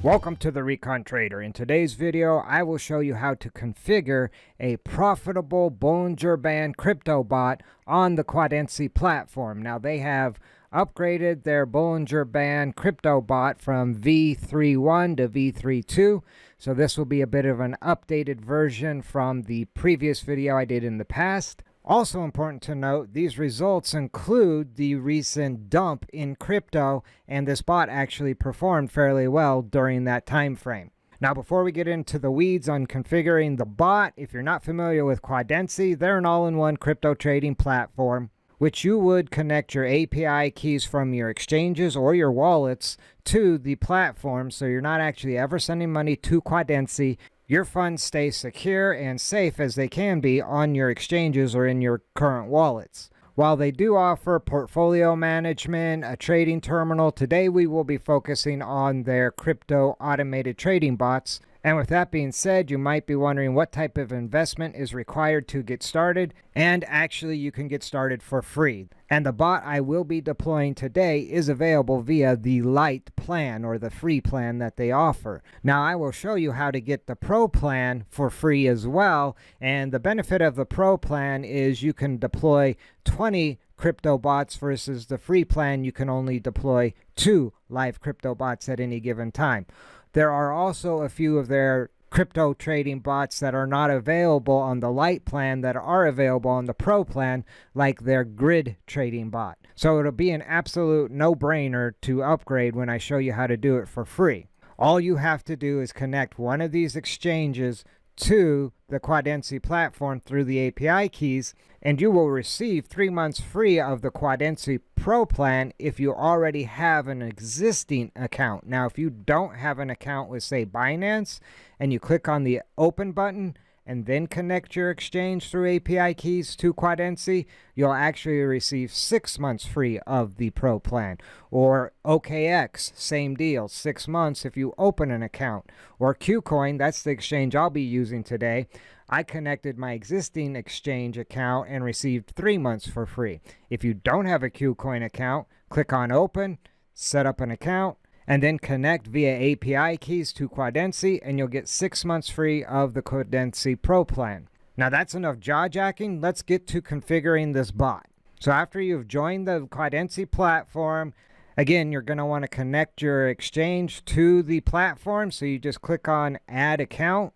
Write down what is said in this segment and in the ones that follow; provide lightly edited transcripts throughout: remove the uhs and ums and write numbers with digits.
Welcome to the Recon Trader. In today's video, I will show you how to configure a profitable Bollinger Band crypto bot on the Quadency platform. Now, they have upgraded their Bollinger Band crypto bot from v3.1 to v3.2. So this will be a bit of an updated version from the previous video I did in the past. Also important to note, these results include the recent dump in crypto, and this bot actually performed fairly well during that time frame. Now, before we get into the weeds on configuring the bot, if you're not familiar with Quadency, they're an all-in-one crypto trading platform, which you would connect your API keys from your exchanges or your wallets to the platform, so you're not actually ever sending money to Quadency. Your funds stay secure and safe as they can be on your exchanges or in your current wallets. While they do offer portfolio management, a trading terminal, today we will be focusing on their crypto automated trading bots. And with that being said, you might be wondering what type of investment is required to get started. And actually, you can get started for free. And the bot I will be deploying today is available via the Lite plan, or the free plan that they offer. Now, I will show you how to get the Pro plan for free as well. And the benefit of the Pro plan is you can deploy 20 crypto bots versus the free plan. You can only deploy 2 live crypto bots at any given time. There are also a few of their crypto trading bots that are not available on the Lite plan that are available on the Pro plan, like their grid trading bot. So it'll be an absolute no-brainer to upgrade when I show you how to do it for free. All you have to do is connect one of these exchanges to the Quadency platform through the API keys, and you will receive 3 months free of the Quadency Pro plan if you already have an existing account. Now, if you don't have an account with, say, Binance, and you click on the open button and then connect your exchange through API keys to Quadency, you'll actually receive 6 months free of the Pro plan. Or OKX, same deal, 6 months if you open an account. Or Qcoin, that's the exchange I'll be using today. I connected my existing exchange account and received 3 months for free. If you don't have a Qcoin account, click on Open, set up an account, and then connect via API keys to Quadency, and you'll get 6 months free of the Quadency Pro plan. Now, that's enough jaw-jacking. Let's get to configuring this bot. So after you've joined the Quadency platform, again, you're going to want to connect your exchange to the platform. So you just click on Add Account,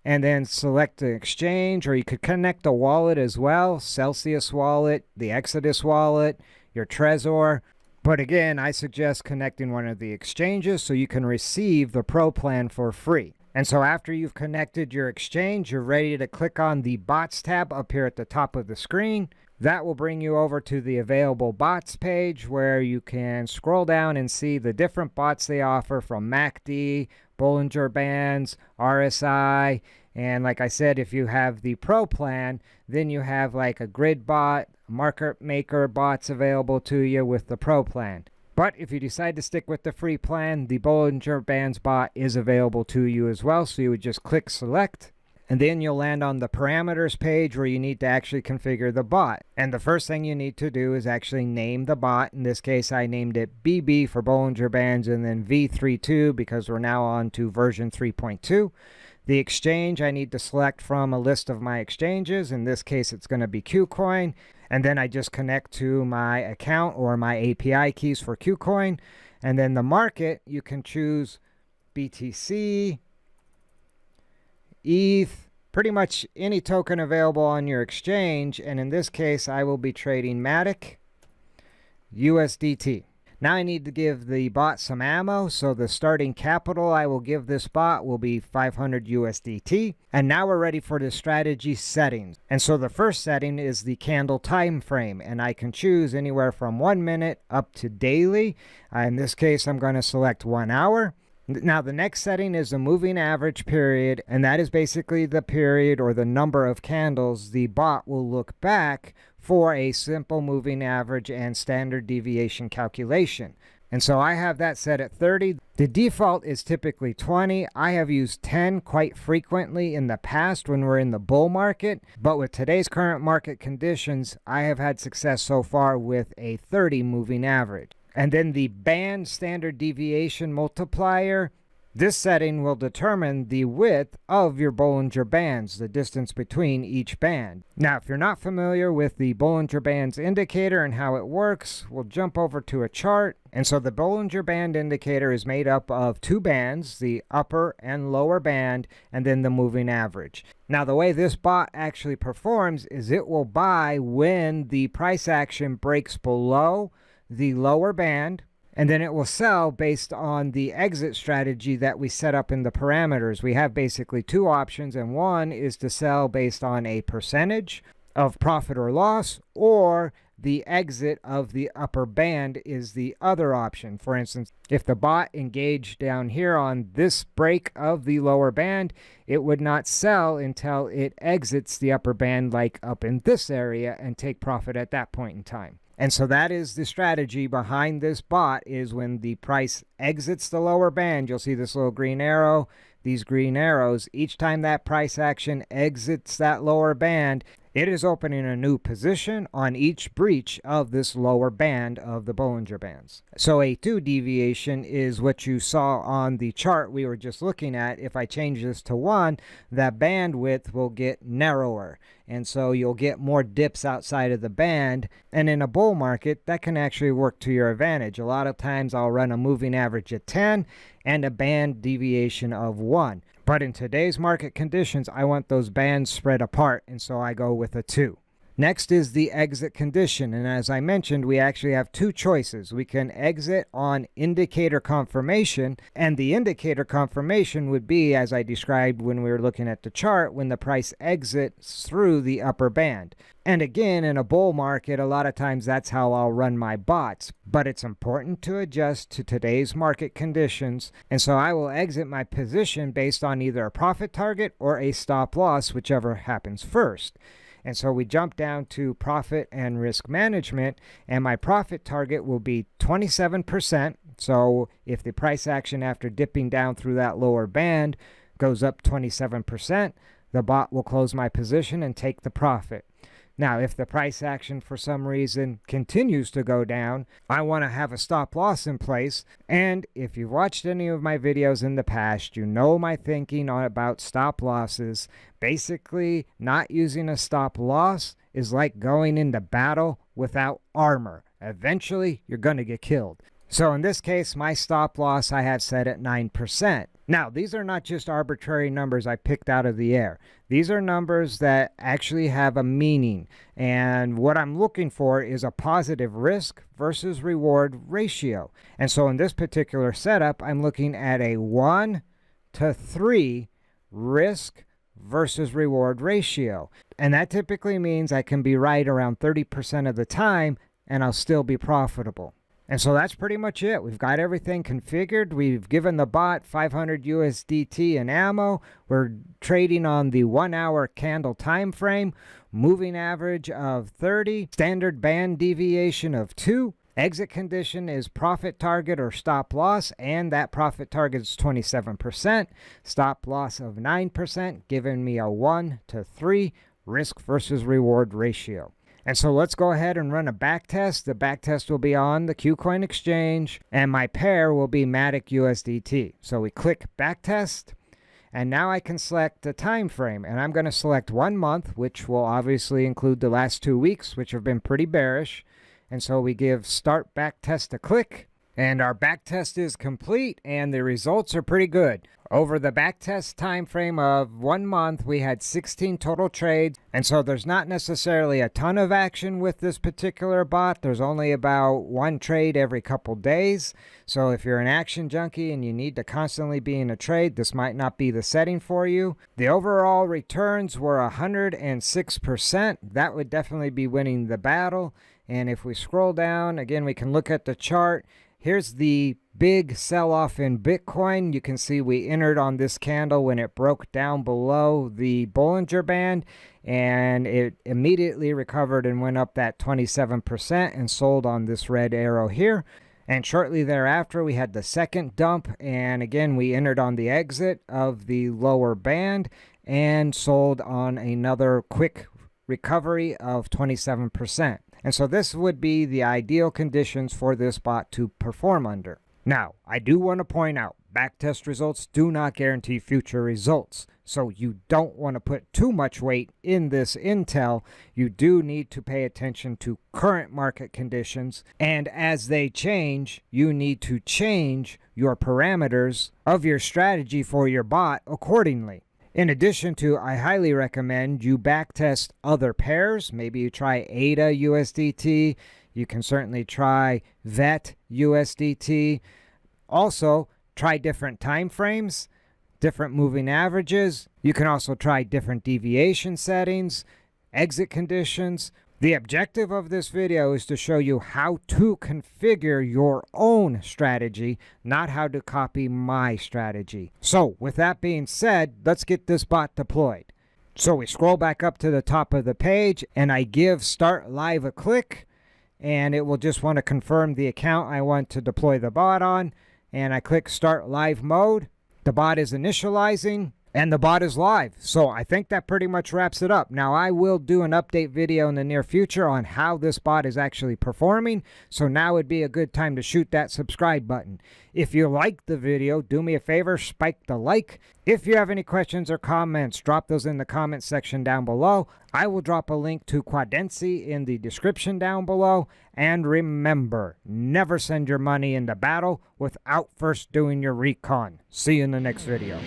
and then select the exchange, or you could connect a wallet as well, Celsius wallet, the Exodus wallet, your Trezor. But again, I suggest connecting one of the exchanges so you can receive the Pro plan for free. And so after you've connected your exchange, you're ready to click on the Bots tab up here at the top of the screen. That will bring you over to the Available Bots page, where you can scroll down and see the different bots they offer, from MACD, Bollinger Bands, RSI, and like I said, if you have the Pro plan, then you have like a grid bot, market maker bots available to you with the Pro plan. But if you decide to stick with the free plan, the Bollinger Bands bot is available to you as well. So you would just click Select, and then you'll land on the parameters page where you need to actually configure the bot. And the first thing you need to do is actually name the bot. In this case, I named it BB for Bollinger Bands, and then v3.2 because we're now on to version 3.2. The exchange I need to select from a list of my exchanges. In this case, it's going to be Qcoin. And then I just connect to my account or my API keys for Qcoin. And then the market, you can choose BTC, ETH, pretty much any token available on your exchange. And in this case, I will be trading Matic, USDT. Now I need to give the bot some ammo, so the starting capital I will give this bot will be 500 USDT. And now we're ready for the strategy settings. And so the first setting is the candle time frame, and I can choose anywhere from 1 minute up to daily. In this case, I'm going to select 1 hour. Now the next setting is the moving average period, and that is basically the period or the number of candles the bot will look back for a simple moving average and standard deviation calculation. And so I have that set at 30. The default is typically 20. I have used 10 quite frequently in the past when we're in the bull market, but with today's current market conditions, I have had success so far with a 30 moving average. And then the band standard deviation multiplier, this setting will determine the width of your Bollinger Bands, the distance between each band. Now, if you're not familiar with the Bollinger Bands indicator and how it works, we'll jump over to a chart. And so the Bollinger Band indicator is made up of two bands, the upper and lower band, and then the moving average. Now, the way this bot actually performs is it will buy when the price action breaks below the lower band, and then it will sell based on the exit strategy that we set up in the parameters. We have basically two options, and one is to sell based on a percentage of profit or loss, or the exit of the upper band is the other option. For instance, if the bot engaged down here on this break of the lower band, it would not sell until it exits the upper band, like up in this area, and take profit at that point in time. And so that is the strategy behind this bot, is when the price exits the lower band, you'll see this little green arrow, these green arrows. Each time that price action exits that lower band, it is opening a new position on each breach of this lower band of the Bollinger Bands. So a 2 deviation is what you saw on the chart we were just looking at. If I change this to 1, that bandwidth will get narrower. And so you'll get more dips outside of the band. And in a bull market, that can actually work to your advantage. A lot of times I'll run a moving average of 10 and a band deviation of 1. But in today's market conditions, I want those bands spread apart, and so I go with a 2. Next is the exit condition, and as I mentioned, we actually have two choices. We can exit on indicator confirmation, and the indicator confirmation would be, as I described when we were looking at the chart, when the price exits through the upper band. And again, in a bull market, a lot of times that's how I'll run my bots, but it's important to adjust to today's market conditions, and so I will exit my position based on either a profit target or a stop loss, whichever happens first. And so we jump down to profit and risk management, and my profit target will be 27%. So if the price action after dipping down through that lower band goes up 27%, the bot will close my position and take the profit. Now, if the price action for some reason continues to go down, I want to have a stop loss in place. And if you've watched any of my videos in the past, you know my thinking about stop losses. Basically, not using a stop loss is like going into battle without armor. Eventually, you're going to get killed. So in this case, my stop loss I have set at 9%. Now, these are not just arbitrary numbers I picked out of the air. These are numbers that actually have a meaning. And what I'm looking for is a positive risk versus reward ratio. And so in this particular setup, I'm looking at a 1-to-3 risk versus reward ratio. And that typically means I can be right around 30% of the time and I'll still be profitable. And so that's pretty much it. We've got everything configured. We've given the bot 500 USDT in ammo. We're trading on the 1-hour candle time frame, moving average of 30, standard band deviation of 2. Exit condition is profit target or stop loss, and that profit target is 27%. Stop loss of 9%, giving me a 1-to-3 risk versus reward ratio. And so let's go ahead and run a backtest. The backtest will be on the Qcoin exchange, and my pair will be Matic USDT. So we click backtest, and now I can select the time frame, and I'm going to select 1 month, which will obviously include the last 2 weeks, which have been pretty bearish. And so we give start backtest a click, and our backtest is complete, and the results are pretty good. Over the backtest time frame of 1 month, we had 16 total trades, and so there's not necessarily a ton of action with this particular bot. There's only about 1 trade every couple days. So if you're an action junkie and you need to constantly be in a trade, this might not be the setting for you. The overall returns were 106%. That would definitely be winning the battle. And if we scroll down, again, we can look at the chart. Here's the big sell-off in Bitcoin. You can see we entered on this candle when it broke down below the Bollinger Band, and it immediately recovered and went up that 27% and sold on this red arrow here. And shortly thereafter, we had the second dump, and again, we entered on the exit of the lower band and sold on another quick recovery of 27%. And so this would be the ideal conditions for this bot to perform under. Now, I do want to point out, backtest results do not guarantee future results. So you don't want to put too much weight in this intel. You do need to pay attention to current market conditions. And as they change, you need to change your parameters of your strategy for your bot accordingly. In addition to, I highly recommend you backtest other pairs. Maybe you try ADA USDT. You can certainly try VET USDT. Also, try different time frames, different moving averages. You can also try different deviation settings, exit conditions. The objective of this video is to show you how to configure your own strategy, not how to copy my strategy. So with that being said, let's get this bot deployed. So we scroll back up to the top of the page and I give Start Live a click, and it will just want to confirm the account I want to deploy the bot on. And I click Start Live Mode. The bot is initializing, and the bot is live. So I think that pretty much wraps it up. Now, I will do an update video in the near future on how this bot is actually performing. So now would be a good time to shoot that subscribe button. If you liked the video, do me a favor, spike the like. If you have any questions or comments, drop those in the comment section down below. I will drop a link to Quadency in the description down below. And remember, never send your money into battle without first doing your recon. See you in the next video.